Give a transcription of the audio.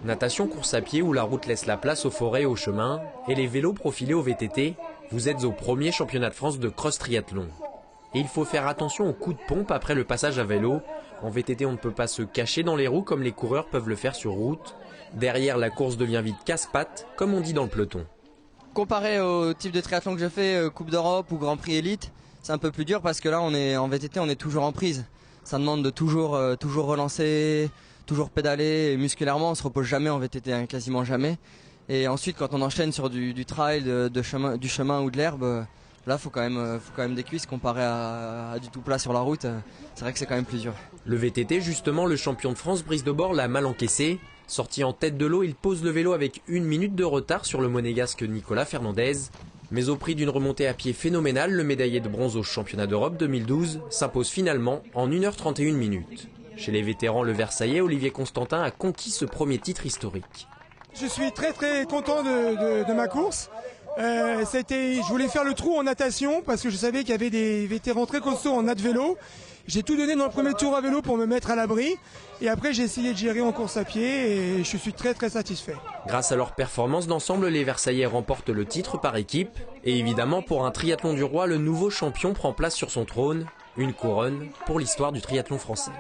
Natation, course à pied où la route laisse la place aux forêts et aux chemins, et les vélos profilés au VTT, vous êtes au premier championnat de France de cross triathlon. Et il faut faire attention aux coups de pompe après le passage à vélo. En VTT, on ne peut pas se cacher dans les roues comme les coureurs peuvent le faire sur route. Derrière, la course devient vite casse-pattes, comme on dit dans le peloton. Comparé au type de triathlon que je fais, Coupe d'Europe ou Grand Prix Élite, c'est un peu plus dur parce que là, en VTT, on est toujours en prise. Ça demande de toujours relancer, toujours pédaler. Et musculairement, on se repose jamais en VTT, hein, quasiment jamais. Et ensuite, quand on enchaîne sur du trail, du chemin ou de l'herbe, là, faut quand même des cuisses comparé à du tout plat sur la route. C'est vrai que c'est quand même plus dur. Le VTT, justement, le champion de France, Brice Debord, l'a mal encaissé. Sorti en tête de l'eau, il pose le vélo avec 1 minute de retard sur le monégasque Nicolas Fernandez. Mais au prix d'une remontée à pied phénoménale, le médaillé de bronze au championnat d'Europe 2012 s'impose finalement en 1h31 minutes. Chez les vétérans, le Versaillais, Olivier Constantin a conquis ce premier titre historique. Je suis très content de ma course. Je voulais faire le trou en natation parce que je savais qu'il y avait des vétérans très costauds en nat vélo. J'ai tout donné dans le premier tour à vélo pour me mettre à l'abri. Et après, j'ai essayé de gérer en course à pied et je suis très satisfait. Grâce à leur performance d'ensemble, les Versaillais remportent le titre par équipe. Et évidemment, pour un triathlon du roi, le nouveau champion prend place sur son trône. Une couronne pour l'histoire du triathlon français.